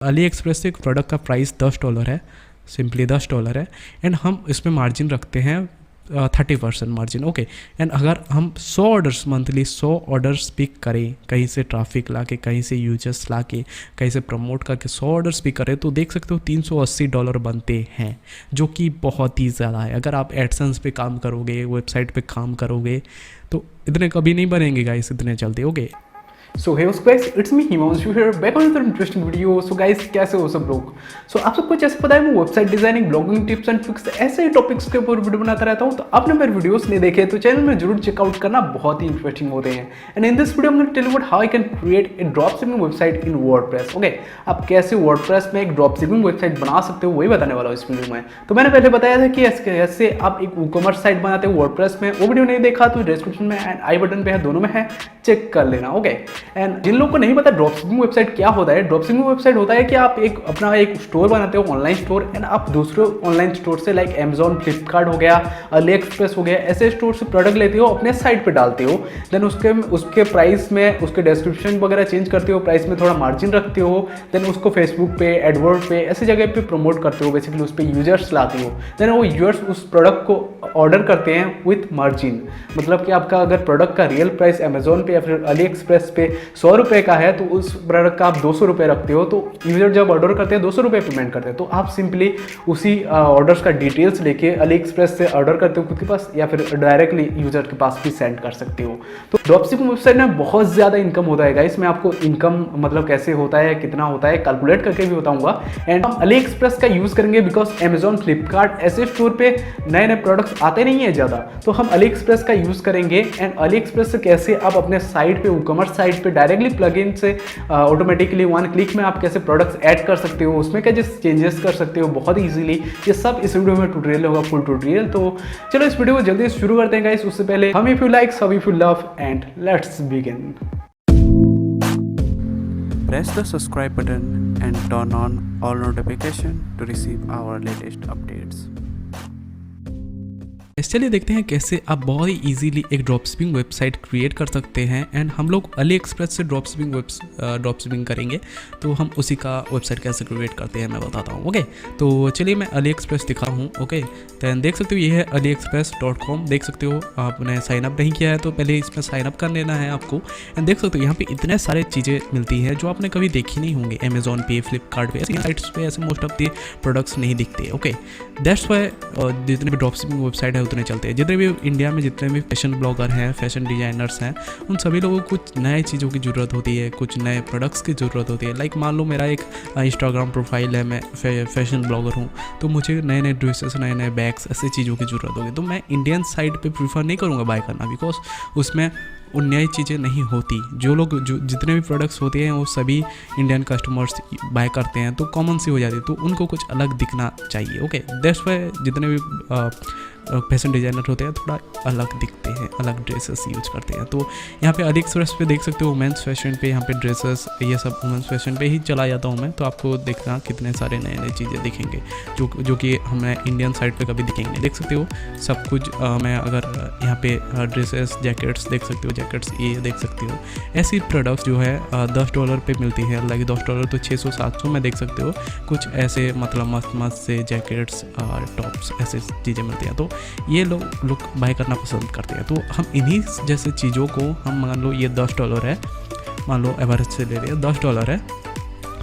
Ali express से एक product का प्राइस $10 है, सिंपली $10 है, एंड हम इसमें मार्जिन रखते हैं 30% मार्जिन। ओके, एंड अगर हम 100 ऑर्डर्स मंथली 100 ऑर्डर्स पिक करें, कहीं से ट्रैफिक ला के, कहीं से यूजर्स ला के, कहीं से प्रमोट करके 100 ऑर्डर्स पिक करें, तो देख सकते हो $380 बनते हैं, जो कि बहुत ही ज़्यादा है। अगर आप एडसेंस पे काम करोगे, वेबसाइट पे काम करोगे, तो इतने कभी नहीं बनेंगे गाइस, इतने जल्दी। Okay, so hey guys, it's me Himanshu here, back on another interesting video. So guys, कैसे हो सब लोग? सो आप सबको जैसे पता है, मैं website designing, blogging tips and tricks ऐसे ही टॉपिक्स के ऊपर वीडियो बनाता रहता हूँ। तो आपने मेरे वीडियोस नहीं देखे तो चैनल में जरूर चेकआउट करना, बहुत ही इंटरेस्टिंग होते हैं। And in this video I am going to tell you about how I can create a drop shipping website in WordPress. Okay, आप कैसे वर्डप्रेस में एक ड्रॉप शिपिंग वेबसाइट बना सकते हो, वही बताने वाला हूँ इस वीडियो में। तो मैंने पहले बताया था कि कैसे आप एक ई-कॉमर्स साइट बनाते हो वर्डप्रेस में। वो वीडियो नहीं देखा तो डिस्क्रिप्शन में एंड आई बटन पे है, दोनों में है, चेक कर लेना। ओके, एंड जिन लोगों को नहीं पता ड्रॉप शिपिंग वेबसाइट क्या होता है, ड्रॉप शिपिंग वेबसाइट होता है कि आप अपना एक स्टोर बनाते हो, ऑनलाइन स्टोर, एंड आप दूसरे ऑनलाइन स्टोर से लाइक अमेजॉन, फ्लिपकार्ट हो गया, अली एक्सप्रेस हो गया, ऐसे स्टोर से प्रोडक्ट लेते हो, अपने साइट पे डालते हो, देन उसके प्राइस में उसके डिस्क्रिप्शन वगैरह चेंज करते हो, प्राइस में थोड़ा मार्जिन रखते हो, देन उसको फेसबुक पे, एडवर्ड पे, ऐसी जगह पे प्रमोट करते हो, बेसिकली उस पर यूजर्स लाते हो, देन वो यूजर्स उस प्रोडक्ट को ऑर्डर करते हैं विथ मार्जिन। मतलब कि आपका अगर प्रोडक्ट का रियल प्राइस अमेजोन पे या फिर अली एक्सप्रेस पे 100 रुपये का है, तो उस प्रोडक्ट का आप 200 रुपये रखते हो, तो यूजर जब ऑर्डर करते हैं 200 रुपये पेमेंट करते हैं, तो आप सिंपली उसी ऑर्डर्स का डिटेल्स लेके अली एक्सप्रेस से ऑर्डर करते हो खुद के पास, या फिर डायरेक्टली यूजर के पास भी सेंड कर सकते हो। तो ड्रॉप शिपिंग वेबसाइट में बहुत ज़्यादा इनकम होता है गाइस। मैं आपको इनकम मतलब कैसे होता है, कितना होता है, कैलकुलेट करके भी बताऊंगा। एंड हम अली एक्सप्रेस का यूज़ करेंगे बिकॉज अमेजॉन, फ्लिपकार्ट ऐसे स्टोर पे नए नए प्रोडक्ट्स आते नहीं है ज़्यादा, तो हम अली एक्सप्रेस का यूज़ करेंगे। एंड अली एक्सप्रेस से कैसे आप अपने साइट पे, ई-कॉमर्स साइट पे डायरेक्टली प्लगइन से ऑटोमेटिकली 1 क्लिक में आप कैसे प्रोडक्ट्स ऐड कर सकते हो, उसमें कैसे चेंजेस कर सकते हो बहुत ईजिली, ये सब इस वीडियो में ट्यूटोरियल होगा, फुल ट्यूटोरियल। तो चलो इस वीडियो को जल्दी शुरू करते हैं गाइस। उससे पहले हम इफ यू लाइक, सब if you love, and let's begin. press the subscribe button and turn on all notification to receive our latest updates। चलिए देखते हैं कैसे आप बहुत ही इजीली एक ड्रॉप शिपिंग वेबसाइट क्रिएट कर सकते हैं। एंड हम लोग अली एक्सप्रेस से ड्रॉप शिपिंग करेंगे, तो हम उसी का वेबसाइट कैसे क्रिएट करते हैं मैं बताता हूँ। ओके, तो चलिए मैं अली एक्सप्रेस दिखा रहा हूँ। ओके, दैन देख सकते हो ये है aliexpress.com। देख सकते हो आपने साइन अप नहीं किया है तो पहले इसमें साइन अप कर लेना है आपको। एंड देख सकते हो यहाँ पे इतने सारे चीज़ें मिलती हैं जो आपने कभी देखी नहीं होंगे अमेजॉन पे, फ्लिपकार्ट पे, ऐसी साइट्स पे ऐसे मोस्ट ऑफ द प्रोडक्ट्स नहीं दिखते। ओके, दैट्स वाई जितने भी ड्रॉप शिपिंग वेबसाइट है उतने चलते हैं। जितने भी इंडिया में जितने भी फैशन ब्लॉगर हैं, फैशन डिजाइनर्स हैं, उन सभी लोगों को कुछ नए चीज़ों की ज़रूरत होती है, कुछ नए प्रोडक्ट्स की ज़रूरत होती है। लाइक मान लो मेरा एक इंस्टाग्राम प्रोफाइल है, मैं फैशन ब्लॉगर हूँ, तो मुझे नए नए ड्रेसेस, नए नए बैग्स, ऐसे चीज़ों की ज़रूरत होगी। तो मैं इंडियन साइट पे प्रीफर नहीं करूँगा बाय करना, बिकॉज उसमें उन नई चीज़ें नहीं होती। जो जितने भी प्रोडक्ट्स होते हैं वो सभी इंडियन कस्टमर्स बाय करते हैं, तो कॉमन सी हो जाती है, तो उनको कुछ अलग दिखना चाहिए। ओके, दैट्स वाई जितने भी फैशन डिज़ाइनर होते हैं थोड़ा अलग दिखते हैं, अलग ड्रेसेस यूज करते हैं। तो यहाँ पे अली एक्सप्रेस पे देख सकते हो वुमेंस फैशन पे, यहाँ पे ड्रेसेस, ये सब वुमेंस फैशन पे ही चला जाता हूँ मैं, तो आपको देखना कितने सारे नए नए चीज़ें दिखेंगे जो कि हमें इंडियन साइट पे कभी दिखेंगे। देख सकते हो सब कुछ। मैं अगर यहाँ पे ड्रेसेस, जैकेट्स देख सकते हो, जैकेट्स ये देख सकते हो, ऐसी प्रोडक्ट्स जो है $10 पे मिलती है। लाइक $10 तो 600-700 में देख सकते हो। कुछ ऐसे मतलब मस्त मस्त से जैकेट्स और टॉप्स ऐसे चीज़ें मिलती हैं, तो ये लोग बाय करना पसंद करते हैं। तो हम इन्हीं जैसे चीज़ों को हम मान लो ये $10 है, मान लो एवरेज से ले रहे हैं $10 है,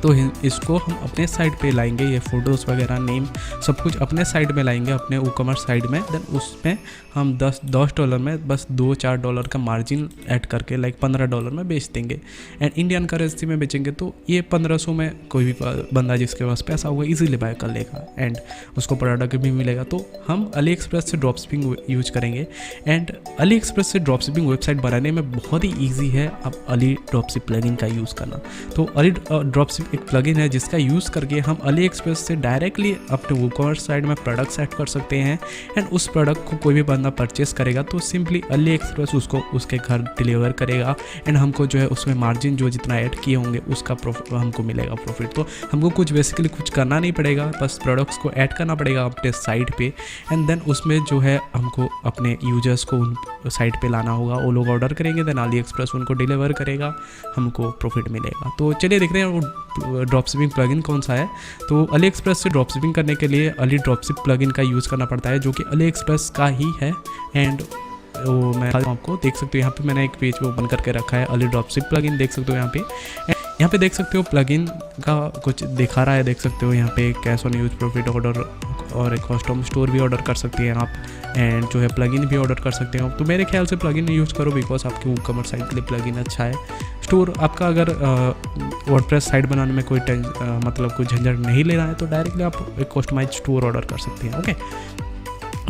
तो इसको हम अपने साइट पे लाएंगे। ये फ़ोटोज़ वगैरह, नेम, सब कुछ अपने साइट में लाएंगे, अपने ई-कॉमर्स साइट में। देन उसमें हम $10 में बस $2-4 का मार्जिन ऐड करके लाइक $15 में बेच देंगे। एंड इंडियन करेंसी में बेचेंगे तो ये 1500 में कोई भी बंदा जिसके पास पैसा होगा इजीली बाय कर लेगा एंड उसको प्रोडक्ट भी मिलेगा। तो हम अली एक्सप्रेस से ड्रॉप शिपिंग यूज करेंगे। एंड अली एक्सप्रेस से ड्रॉप शिपिंग वेबसाइट बनाने में बहुत ही ईजी है आप अली ड्रॉप शिप प्लगइन का यूज़ करना। तो अली ड्रॉप शिप एक प्लगइन है जिसका यूज़ करके हम अली एक्सप्रेस से डायरेक्टली अपने ई-कॉमर्स साइट में प्रोडक्ट्स ऐड कर सकते हैं। एंड उस प्रोडक्ट को कोई भी बंदा परचेस करेगा तो सिंपली अली एक्सप्रेस उसको उसके घर डिलीवर करेगा। एंड हमको जो है उसमें मार्जिन जो जितना ऐड किए होंगे उसका हमको मिलेगा प्रॉफिट। तो हमको कुछ बेसिकली कुछ करना नहीं पड़ेगा, बस प्रोडक्ट्स को ऐड करना पड़ेगा अपने साइट पे। एंड देन उसमें जो है हमको अपने यूजर्स को उन साइट पे लाना होगा, वो लोग ऑर्डर करेंगे, देन अली एक्सप्रेस उनको डिलीवर करेगा, हमको प्रॉफिट मिलेगा। तो चलिए देख रहे हैं वो ड्रॉपशिपिंग प्लगइन कौन सा है। तो अली एक्सप्रेस से ड्रॉपशिपिंग करने के लिए अली ड्रॉपशिप प्लगइन का यूज़ करना पड़ता है, जो कि अली एक्सप्रेस का ही है। एंड वो मैं आपको देख सकते हो यहाँ पे मैंने एक पेज पे ओपन करके रखा है अली ड्रॉपशिप प्लगइन, देख सकते हो यहाँ पे देख सकते हो प्लगइन का कुछ दिखा रहा है, देख सकते हो यहाँ पे cash on use profit order और एक कस्टम स्टोर भी ऑर्डर कर सकते हैं आप, एंड जो है प्लगइन भी ऑर्डर कर सकते हो। तो मेरे ख्याल से प्लगइन यूज़ करो, बिकॉज आपकी ई-कॉमर्स साइट के लिए प्लगइन अच्छा है। स्टोर आपका अगर वर्डप्रेस साइट बनाने में कोई मतलब कोई झंझट नहीं लेना है तो डायरेक्टली आप एक कस्टमाइज स्टोर ऑर्डर कर सकते हैं। ओके,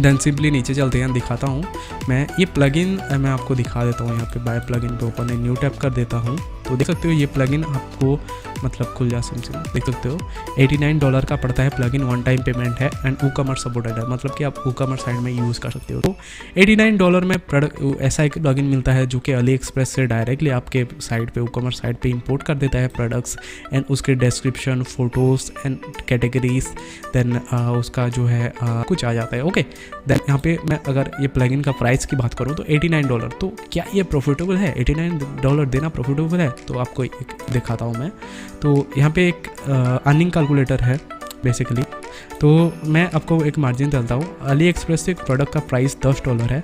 देन सिंपली नीचे चलते हैं, दिखाता हूँ मैं ये प्लगइन, मैं आपको दिखा देता हूँ। यहाँ पे बाय प्लगइन पे ओपन है, न्यू टैप कर देता हूँ तो देख सकते हो ये प्लगइन आपको मतलब खुल जा सिम देख सकते हो $89 का पड़ता है प्लगइन, वन टाइम पेमेंट है एंड ई-कॉमर्स सपोर्टेड है, मतलब कि आप ई-कॉमर्स साइट में यूज़ कर सकते हो। तो $89 में प्रोडक्ट ऐसा एक प्लगइन मिलता है जो कि अली एक्सप्रेस से डायरेक्टली आपके साइट पे ई-कॉमर्स साइट पे इंपोर्ट कर देता है प्रोडक्ट्स एंड उसके description, photos and categories, then उसका जो है कुछ आ जाता है। ओके, देन यहाँ पे मैं अगर ये प्लगइन का प्राइस की बात करूँ तो $89, तो क्या ये प्रॉफिटेबल है? $89 देना प्रॉफिटेबल है? तो आपको एक दिखाता हूँ मैं। तो यहाँ पे एक अर्निंग कैलकुलेटर है बेसिकली, तो मैं आपको एक मार्जिन डालता हूँ। अली एक्सप्रेस से एक प्रोडक्ट का प्राइस $10 है,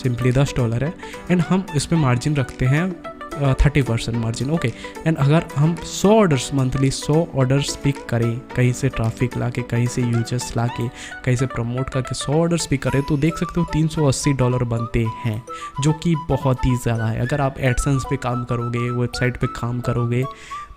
सिंपली $10 है, एंड हम इसमें मार्जिन रखते हैं 30% मार्जिन। ओके, एंड अगर हम 100 ऑर्डर्स मंथली 100 ऑर्डर्स पिक करें, कहीं से ट्रैफिक ला के, कहीं से यूजर्स ला के, कहीं से प्रमोट करके 100 ऑर्डर्स पिक करें तो देख सकते हो $380 बनते हैं, जो कि बहुत ही ज़्यादा है। अगर आप एडसेंस पे काम करोगे, वेबसाइट पे काम करोगे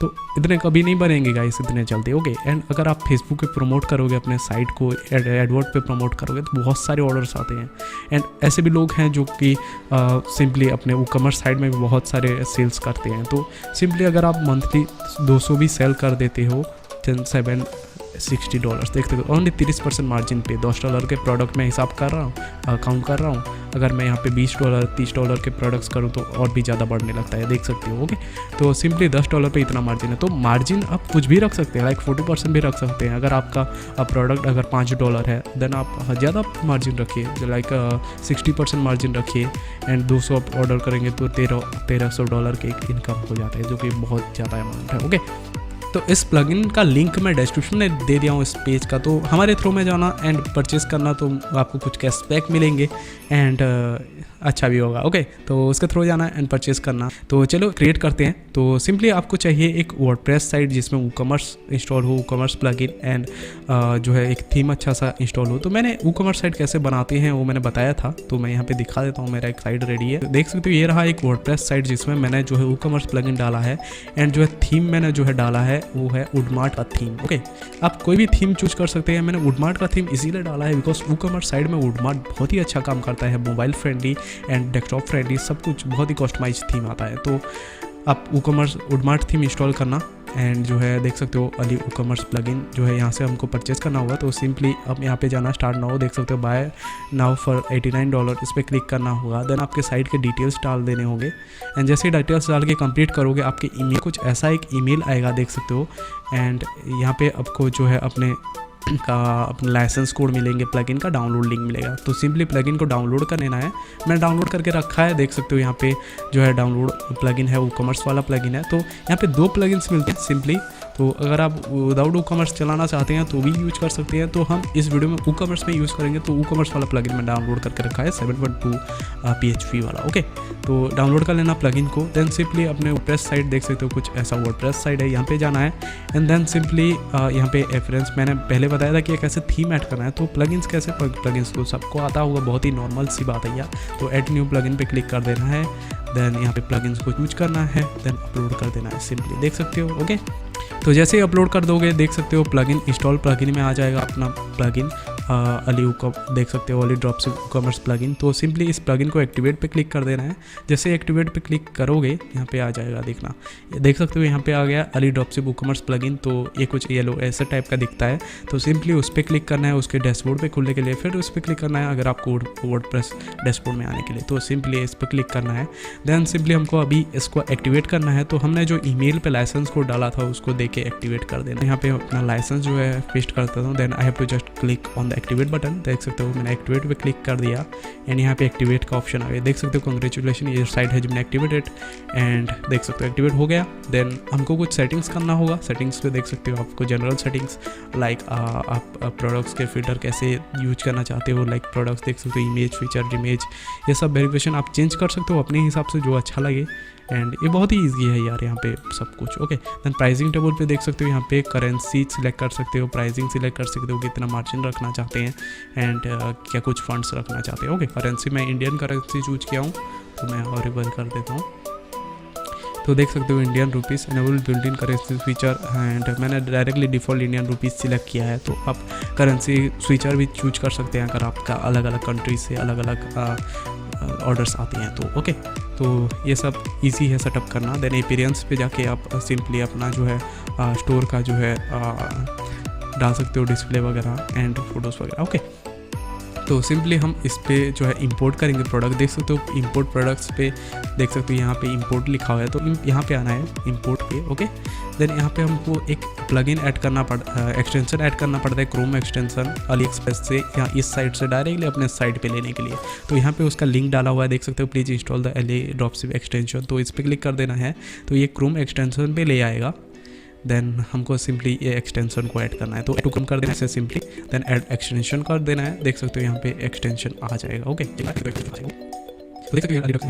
तो इतने कभी नहीं बनेंगे गाइस, इतने जल्दी। ओके, एंड अगर आप फेसबुक पे प्रमोट करोगे अपने साइट को, एडवर्ड पे प्रमोट करोगे तो बहुत सारे ऑर्डर्स आते हैं। एंड ऐसे भी लोग हैं जो कि सिंपली अपने ई-कॉमर्स साइट में भी बहुत सारे सेल्स करते हैं। तो सिंपली अगर आप मंथली 200 भी सेल कर देते हो, $760 देखते हो, ओनली 30% मार्जिन पे $10 के प्रोडक्ट में हिसाब कर रहा हूँ, काउंट कर रहा हूँ। अगर मैं यहाँ पे $20 $30 के प्रोडक्ट्स करूँ तो और भी ज़्यादा बढ़ने लगता है, देख सकते हो। ओके, तो सिंपली $10 पे इतना मार्जिन है। तो मार्जिन आप कुछ भी रख सकते हैं, लाइक 40% भी रख सकते हैं। अगर आपका प्रोडक्ट अगर $5 है देन आप ज़्यादा मार्जिन रखिए, लाइक 60% मार्जिन रखिए, एंड 200 ऑर्डर करेंगे तो $1300 के एक इनकम हो जाता है, जो कि बहुत ज़्यादा अमाउंट है। ओके, तो इस प्लगइन का लिंक मैं डिस्क्रिप्शन में दे दिया हूँ इस पेज का, तो हमारे थ्रू में जाना एंड परचेज़ करना, तो आपको कुछ कैशबैक मिलेंगे एंड अच्छा भी होगा। ओके, तो उसके थ्रू जाना एंड परचेज़ करना। तो चलो क्रिएट करते हैं। तो सिंपली आपको चाहिए एक वर्डप्रेस साइट जिसमें ई-कॉमर्स इंस्टॉल हो, ई-कॉमर्स प्लगइन एंड जो है एक थीम अच्छा सा इंस्टॉल हो। तो मैंने ई-कॉमर्स साइट कैसे बनाते हैं वो मैंने बताया था, तो मैं यहाँ पे दिखा देता हूँ। मेरा एक साइट रेडी है, देख सकते हो ये रहा एक वर्डप्रेस साइट जिसमें मैंने जो है ई-कॉमर्स प्लगइन डाला है एंड जो है थीम मैंने जो है डाला है वो है वुडमार्ट का थीम। ओके, आप कोई भी थीम चूज कर सकते हैं। मैंने वुडमार्ट का थीम इसीलिए डाला है बिकॉज ई-कॉमर्स साइड में वुडमार्ट बहुत ही अच्छा काम करता है, mobile friendly and desktop friendly, सब कुछ बहुत ही कस्टमाइज थीम आता है। तो आप ई-कॉमर्स वुडमार्ट थीम इंस्टॉल करना एंड जो है देख सकते हो अली ई-कॉमर्स प्लगइन जो है यहाँ से हमको परचेस करना होगा। तो सिंपली अब यहाँ पे जाना, स्टार्ट नाउ, देख सकते हो बाय नाउ फॉर $89, इस पर क्लिक करना होगा। देन आपके साइट के डिटेल्स डाल देने होंगे एंड जैसे ही डिटेल्स डाल के कंप्लीट करोगे आपके ईमेल कुछ ऐसा एक ईमेल आएगा, देख सकते हो। एंड यहाँ पे आपको जो है अपना लाइसेंस कोड मिलेंगे, प्लगइन का डाउनलोड लिंक मिलेगा। तो सिंपली प्लगइन को डाउनलोड कर लेना है। मैंने डाउनलोड करके रखा है, देख सकते हो यहाँ पे जो है डाउनलोड प्लगइन है, ई-कॉमर्स वाला प्लगइन है। तो यहाँ पे 2 प्लगइन्स मिलते हैं सिंपली। तो अगर आप विदाउट ई-कॉमर्स चलाना चाहते हैं तो भी यूज कर सकते हैं। तो हम इस वीडियो में ई-कॉमर्स में यूज़ करेंगे। तो ई-कॉमर्स वाला प्लगइन में डाउनलोड करके रखा है 7.2 PHP वाला। ओके, तो डाउनलोड कर लेना प्लगइन को। देन सिंपली अपने वर्डप्रेस साइट देख सकते हो, कुछ ऐसा वर्डप्रेस साइट है, यहाँ पे जाना है एंड देन सिंपली यहाँ पे रेफरेंस मैंने पहले बताया था कि कैसे थीम ऐड करना है। तो प्लगइन्स कैसे, प्लगइन्स तो सबको आता होगा, बहुत ही नॉर्मल सी बात है यार। तो ऐड न्यू प्लगइन पे क्लिक कर देना है, देन यहाँ पे प्लगइन्स को चूज करना है, देन अपलोड कर देना है, सिंपली देख सकते हो। ओके, तो जैसे ही अपलोड कर दोगे देख सकते हो प्लगइन इंस्टॉल प्लगइन में आ जाएगा अपना प्लगइन अली देख सकते हो अली ड्रॉपशिप ई-कॉमर्स प्लगइन। तो सिंपली इस प्लगइन को एक्टिवेट पे क्लिक कर देना है। जैसे एक्टिवेट पे क्लिक करोगे यहाँ पे आ जाएगा, देखना, देख सकते हो यहाँ पे आ गया अली ड्रॉपशिप ई-कॉमर्स प्लगइन। तो ये कुछ येलो ऐसे टाइप का दिखता है। तो सिंपली उस पर क्लिक करना है, उसके डैशबोर्ड पे खुलने के लिए, फिर उस पर क्लिक करना है अगर आपको वर्डप्रेस डैशबोर्ड में आने के लिए। तो सिंपली इस पर क्लिक करना है। देन सिंपली हमको अभी इसको एक्टिवेट करना है। तो हमने जो ईमेल पे लाइसेंस कोड डाला था उसको दे के एक्टिवेट कर देना। यहाँ पे अपना लाइसेंस जो है पेस्ट करता हूँ। Then I have to just click on the activate button, देख सकते हो मैंने एक्टिवेट पे क्लिक कर दिया एंड यहाँ पे एक्टिवेट का ऑप्शन आ गया, देख सकते हो कांग्रेचुलेशन ये साइट है जो मैंने एक्टिवेटेड एंड देख सकते हो एक्टिवेट हो गया। देन हमको कुछ सेटिंग्स करना होगा, सेटिंग्स पे देख सकते हो आपको जनरल सेटिंग्स लाइक आप प्रोडक्ट्स के फिल्टर कैसे यूज करना चाहते हो, लाइक प्रोडक्ट्स देख सकते हो इमेज फीचर इमेज ये सब वेरिफिकेशन आप चेंज कर सकते हो अपने हिसाब से जो अच्छा लगे एंड ये बहुत ही ईजी है यार यहाँ पे सब कुछ। ओके देन प्राइसिंग टेबल पे देख सकते हो यहाँ पे करेंसी सिलेक्ट कर सकते हो, प्राइसिंग सिलेक्ट कर सकते हो कितना मार्जिन रखना चाहते हैं एंड क्या कुछ फंड्स रखना चाहते हैं। ओके करेंसी मैं इंडियन करेंसी चूज किया हूँ तो मैं हॉरिबल कर देता हूँ, तो देख सकते हो Indian rupees enable built in currency feature and मैंने directly default Indian rupees select किया है। तो आप करेंसी स्विचर भी चूज कर सकते हैं अगर आपका अलग अलग कंट्री से अलग अलग ऑर्डर्स आते हैं तो। ओके तो ये सब इजी है सेटअप करना। देन अपीयरेंस पे जाके आप सिंपली अपना जो है स्टोर का जो है डाल सकते हो डिस्प्ले वगैरह एंड फोटोज़ वगैरह। ओके तो सिंपली हम इस पे जो है इंपोर्ट करेंगे प्रोडक्ट, देख सकते हो इंपोर्ट प्रोडक्ट्स पे देख सकते हो यहाँ पे इंपोर्ट लिखा हुआ है तो यहाँ पे आना है इंपोर्ट पे। ओके देन यहाँ पे हमको एक प्लगइन ऐड करना एक्सटेंशन ऐड करना पड़ता है, क्रोम एक्सटेंशन अली एक्सप्रेस से या इस साइट से डायरेक्टली अपने साइट पे लेने के लिए। तो यहाँ पे उसका लिंक डाला हुआ है, देख सकते हो please install the AliDropship extension, तो इस पर क्लिक कर देना है तो ये क्रोम एक्सटेंशन पे ले आएगा। देन हमको सिंपली ये एक्सटेंशन को ऐड करना है तो टू कम कर देना है सिंपली, देन ऐड एक्सटेंशन कर देना है, देख सकते हो यहाँ पे एक्सटेंशन आ जाएगा। ओके तो देख सकते हो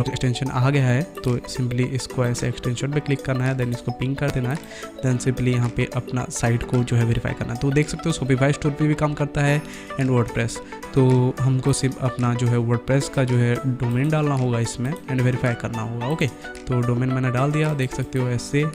एक्सटेंशन आ गया है तो सिंपली इसको ऐसे एक्सटेंशन पे क्लिक करना है, देन इसको पिंग कर देना है, देन सिंपली यहाँ पे अपना साइट को जो है वेरीफाई करना है। तो देख सकते हो शॉपिफाई स्टोर पे भी काम करता है एंड वर्डप्रेस, तो हमको सिर्फ अपना जो है वर्डप्रेस का जो है डोमेन डालना होगा इसमें एंड वेरीफाई करना होगा। ओके तो डोमेन मैंने डाल दिया, देख सकते हो ऐसे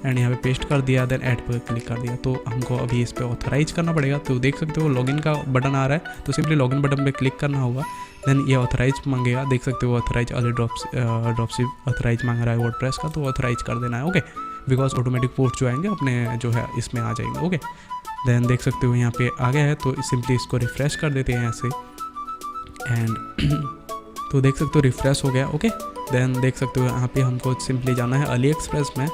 एंड यहाँ पे पेस्ट कर दिया, देन ऐड पर क्लिक कर दिया। तो हमको अभी इस पर ऑथराइज करना पड़ेगा, तो देख सकते हो लॉगिन का बटन आ रहा है तो सिंपली लॉगिन बटन पे क्लिक करना होगा, देन ये ऑथराइज मांगेगा, देख सकते हो ऑथराइज अली ड्रॉपशिप ऑथराइज मांग रहा है वर्डप्रेस का तो ऑथराइज कर देना है। ओके बिकॉज ऑटोमेटिक पोस्ट जो आएंगे अपने जो है इसमें आ जाएंगे। ओके देन देख सकते हो यहाँ पे आ गया है तो सिंपली इसको रिफ्रेश कर देते हैं ऐसे एंड तो देख सकते हो रिफ्रेश हो गया। ओके देन देख सकते हो यहाँ पे हमको सिंपली जाना है अली एक्सप्रेस में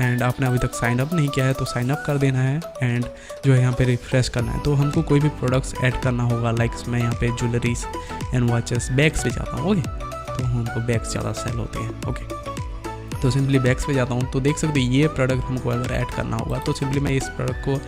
एंड आपने अभी तक साइन अप नहीं किया है तो साइन अप कर देना है एंड जो है यहाँ पे रिफ्रेश करना है। तो हमको कोई भी प्रोडक्ट्स ऐड करना होगा, लाइक मैं यहाँ पे ज्वेलरीज एंड वॉचेस बैग्स पे जाता हूँ। ओके तो हमको बैग्स ज़्यादा सेल होते हैं। ओके तो सिंपली बैग्स पे जाता हूँ तो देख सकते हो ये प्रोडक्ट हमको अगर ऐड करना होगा तो सिंपली मैं इस प्रोडक्ट को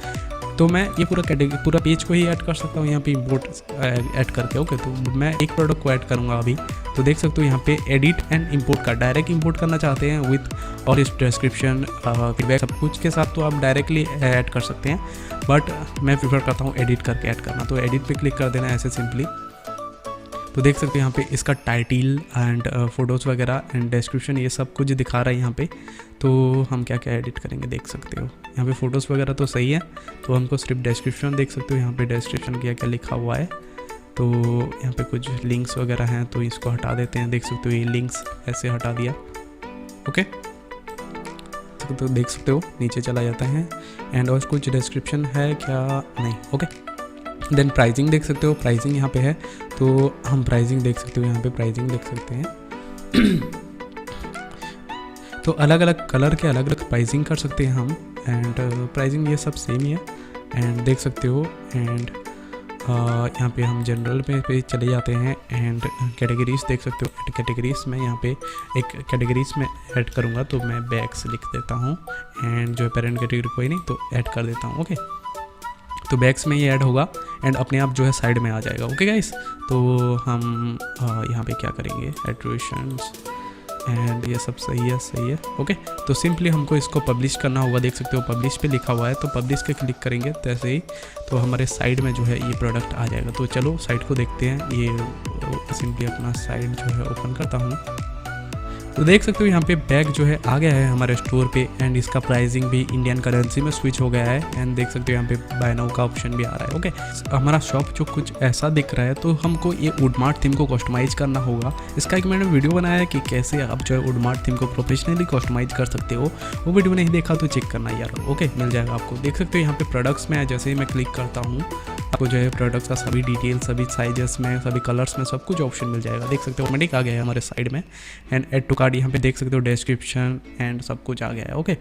तो मैं ये पूरा पेज को ही ऐड कर सकता हूँ यहाँ पे इंपोर्ट ऐड करके। ओके तो मैं एक प्रोडक्ट को ऐड करूँगा अभी, तो देख सकते हो यहाँ पे एडिट एंड इंपोर्ट का डायरेक्ट इंपोर्ट करना चाहते हैं विथ और इस डिस्क्रिप्शन फीडबैक सब कुछ के साथ तो आप डायरेक्टली ऐड कर सकते हैं, बट मैं प्रीफर करता हूँ एडिट करके ऐड करना। तो एडिट पे क्लिक कर देना है ऐसे सिंपली। तो देख सकते हो यहाँ पे इसका टाइटल एंड फोटोज़ वगैरह एंड डिस्क्रिप्शन ये सब कुछ दिखा रहा है यहाँ पे। तो हम क्या क्या एडिट करेंगे देख सकते हो यहाँ पे फ़ोटोज़ वगैरह तो सही है, तो हमको सिर्फ डिस्क्रिप्शन देख सकते हो यहाँ पे डिस्क्रिप्शन क्या क्या लिखा हुआ है। तो यहाँ पे कुछ लिंक्स वगैरह हैं तो इसको हटा देते हैं, देख सकते हो ये लिंक्स ऐसे हटा दिया। ओके तो देख सकते हो नीचे चला जाता है एंड और कुछ डिस्क्रिप्शन है क्या नहीं। ओके देन प्राइसिंग देख सकते हो, प्राइसिंग यहाँ पे है तो हम प्राइसिंग देख सकते हो यहाँ पे प्राइसिंग देख सकते हैं तो अलग अलग कलर के अलग अलग प्राइसिंग कर सकते हैं हम एंड प्राइसिंग ये सब सेम ही है एंड देख सकते हो एंड यहाँ पे हम जनरल पे चले जाते हैं एंड कैटेगरीज देख सकते हो। कैटेगरीज में यहाँ पे एक कैटेगरीज में ऐड करूँगा तो मैं बैग्स लिख देता हूँ एंड जो पेरेंट कैटेगरी कोई नहीं तो ऐड कर देता हूँ। ओके तो बैग्स में ये ऐड होगा एंड अपने आप जो है साइड में आ जाएगा। ओके गाइस तो हम यहाँ पे क्या करेंगे एट्रीब्यूशंस एंड ये सब सही है। ओके तो सिंपली हमको इसको पब्लिश करना होगा, देख सकते हो पब्लिश पे लिखा हुआ है तो पब्लिश पे क्लिक करेंगे तो ऐसे ही तो हमारे साइड में जो है ये प्रोडक्ट आ जाएगा। तो चलो साइट को देखते हैं, ये सिंपली अपना साइट जो है ओपन करता हूँ तो देख सकते हो यहाँ पे बैग जो है आ गया है हमारे स्टोर पे एंड इसका प्राइसिंग भी इंडियन करेंसी में स्विच हो गया है एंड देख सकते हो यहाँ पे बाय नाउ का ऑप्शन भी आ रहा है। ओके हमारा शॉप जो कुछ ऐसा दिख रहा है तो हमको ये वुडमार्ट थीम को कस्टमाइज करना होगा। इसका एक मैंने वीडियो बनाया है कि कैसे आप जो है वुडमार्ट थीम को प्रोफेशनली कस्टमाइज कर सकते हो, वो वीडियो नहीं देखा तो चेक करना यार। ओके मिल जाएगा आपको। देख सकते हो यहाँ पे प्रोडक्ट्स में जैसे ही मैं क्लिक करता हूँ आपको जो है प्रोडक्ट्स का सभी डिटेल सभी साइजेस में सभी कलर्स में सब कुछ ऑप्शन मिल जाएगा। देख सकते हो ऑटोमेटिक आ गया है हमारे साइड में एंड ऐड टू कार्ट यहाँ पे देख सकते हो डिस्क्रिप्शन एंड सब कुछ आ गया है। ओके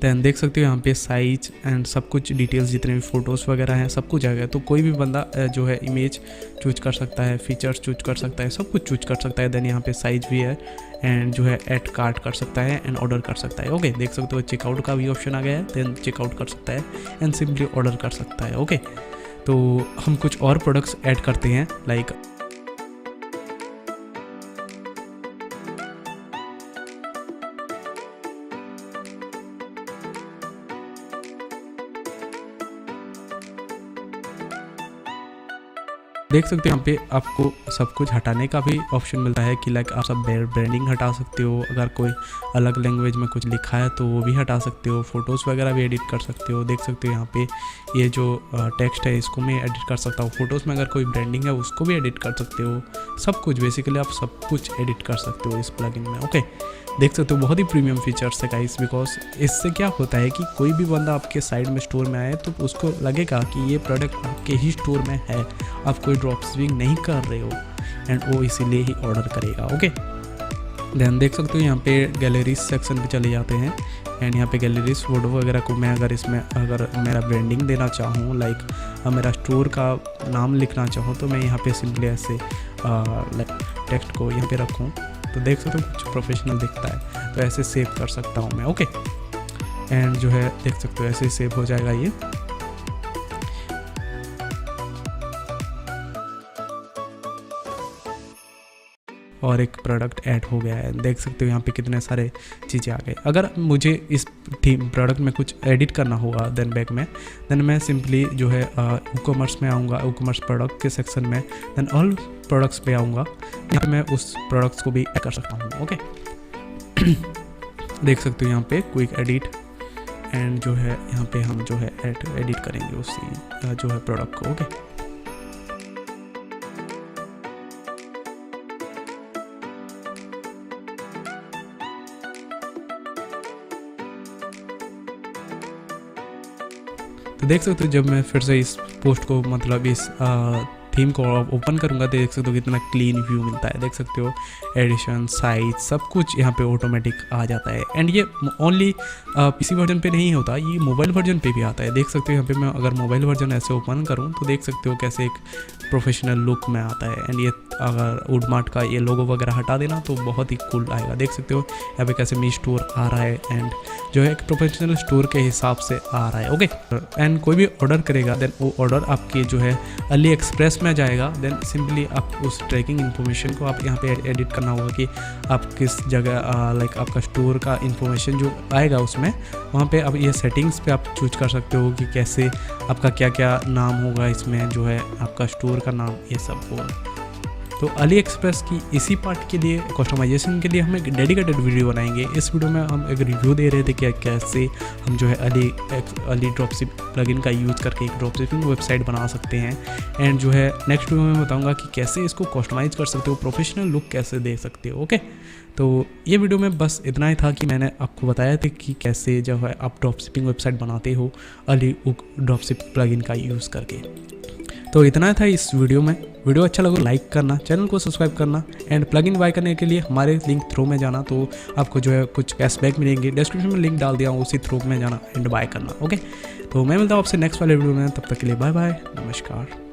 दैन देख सकते हो यहाँ पे साइज एंड सब कुछ डिटेल्स जितने भी फ़ोटोज़ वगैरह हैं सब कुछ आ गया। तो कोई भी बंदा जो है इमेज चूज कर सकता है, फीचर्स चूज कर सकता है, सब कुछ चूज कर सकता है। देन यहाँ पे साइज भी है एंड जो है ऐड कार्ट कर सकता है एंड ऑर्डर कर सकता है। ओके, देख सकते हो चेकआउट का भी ऑप्शन आ गया है। देन चेकआउट कर सकता है एंड सिंपली ऑर्डर कर सकता है। ओके, तो हम कुछ और प्रोडक्ट्स ऐड करते हैं लाइक देख सकते हो यहाँ पे आपको सब कुछ हटाने का भी ऑप्शन मिलता है कि लाइक आप सब ब्रांडिंग हटा सकते हो। अगर कोई अलग लैंग्वेज में कुछ लिखा है तो वो भी हटा सकते हो। फ़ोटोज़ वगैरह भी एडिट कर सकते हो। देख सकते हो यहाँ पे ये जो टेक्स्ट है इसको मैं एडिट कर सकता हूँ। फ़ोटोज़ में अगर कोई ब्रांडिंग है उसको भी एडिट कर सकते हो। सब कुछ बेसिकली आप सब कुछ एडिट कर सकते हो इस प्लगइन में। ओके, देख सकते हो बहुत ही प्रीमियम फीचर्स है गाइस। बिकॉज इससे क्या होता है कि कोई भी बंदा आपके साइड में स्टोर में आए तो उसको लगेगा कि ये प्रोडक्ट आपके ही स्टोर में है, आप कोई ड्रॉप शिपिंग नहीं कर रहे हो एंड वो इसीलिए ही ऑर्डर करेगा। ओके, ध्यान देख सकते हो यहाँ पे गैलरीज सेक्शन पे चले जाते हैं एंड यहाँ पे गैलरीज फोटो वगैरह को मैं अगर मेरा ब्रांडिंग देना चाहूँ लाइक मेरा स्टोर का नाम लिखना चाहूँ तो मैं यहाँ पे सिंपली ऐसे लाइक टेक्स्ट को यहाँ पे रखूँ तो देख सकते हो कुछ प्रोफेशनल दिखता है, तो ऐसे सेव कर सकता हूँ मैं। ओके, एंड जो है देख सकते हो ऐसे सेव हो जाएगा ये। और एक प्रोडक्ट ऐड हो गया है। देख सकते हो यहाँ पे कितने सारे चीज़ें आ गए। अगर मुझे इस थीम प्रोडक्ट में कुछ एडिट करना होगा देन मैं सिंपली जो है ई कॉमर्स में आऊँगा, ई कॉमर्स प्रोडक्ट के सेक्शन में, देन ऑल प्रोडक्ट्स पे आऊँगा। यहाँ पे मैं उस प्रोडक्ट्स को भी ऐड कर सकता हूँ। ओके, देख सकते हो यहाँ पे क्विक एडिट एंड जो है यहाँ पे हम जो है एडिट करेंगे उसी जो है प्रोडक्ट को। ओके, तो देख सकते हो जब मैं फिर से इस पोस्ट को मतलब इस थीम को ओपन करूँगा तो देख सकते हो कितना क्लीन व्यू मिलता है। देख सकते हो एडिशन, साइज, सब कुछ यहाँ पे ऑटोमेटिक आ जाता है। एंड ये ओनली पीसी वर्जन पे नहीं होता, ये मोबाइल वर्जन पे भी आता है। देख सकते हो यहाँ पे मैं अगर मोबाइल वर्जन ऐसे ओपन करूँ तो देख सकते हो कैसे एक प्रोफेशनल लुक में आता है। एंड ये अगर वुडमार्ट का ये लोगो वगैरह हटा देना तो बहुत ही कूल आएगा। देख सकते हो यहाँ पे कैसे मी स्टोर आ रहा है एंड जो है एक प्रोफेशनल स्टोर के हिसाब से आ रहा है। ओके, एंड कोई भी ऑर्डर करेगा देन वो ऑर्डर आपके जो है अली एक्सप्रेस में जाएगा। देन सिंपली आप उस ट्रैकिंग इन्फॉर्मेशन को आप यहाँ पे एडिट करना होगा कि आप किस जगह लाइक आपका स्टोर का इन्फॉर्मेशन जो आएगा उसमें वहाँ पे आप ये सेटिंग्स पे आप चूज कर सकते हो कि कैसे आपका क्या क्या नाम होगा इसमें, जो है आपका स्टोर का नाम, ये सब होगा। तो अली एक्सप्रेस की इसी पार्ट के लिए कस्टमाइजेशन के लिए हम एक डेडिकेटेड वीडियो बनाएंगे। इस वीडियो में हम एक रिव्यू दे रहे थे कि कैसे हम जो है अली ड्रॉपशिप प्लगइन का यूज़ करके एक ड्रॉपशिपिंग वेबसाइट बना सकते हैं। एंड जो है नेक्स्ट वीडियो में बताऊंगा कि कैसे इसको कस्टमाइज कर सकते हो, प्रोफेशनल लुक कैसे दे सकते हो। ओके, तो ये वीडियो में बस इतना ही था कि मैंने आपको बताया था कि कैसे जो है आप ड्रॉपशिपिंग वेबसाइट बनाते हो अली ड्रॉपशिप प्लगइन का यूज़ करके। तो इतना था इस वीडियो में। वीडियो अच्छा लगा लाइक करना, चैनल को सब्सक्राइब करना एंड प्लगइन बाय करने के लिए हमारे लिंक थ्रू में जाना, तो आपको जो है कुछ कैशबैक मिलेंगे। डिस्क्रिप्शन में लिंक डाल दिया हूँ, उसी थ्रू में जाना एंड बाय करना। ओके, तो मैं मिलता हूँ आपसे नेक्स्ट वाले वीडियो में, तब तक के लिए बाय बाय, नमस्कार।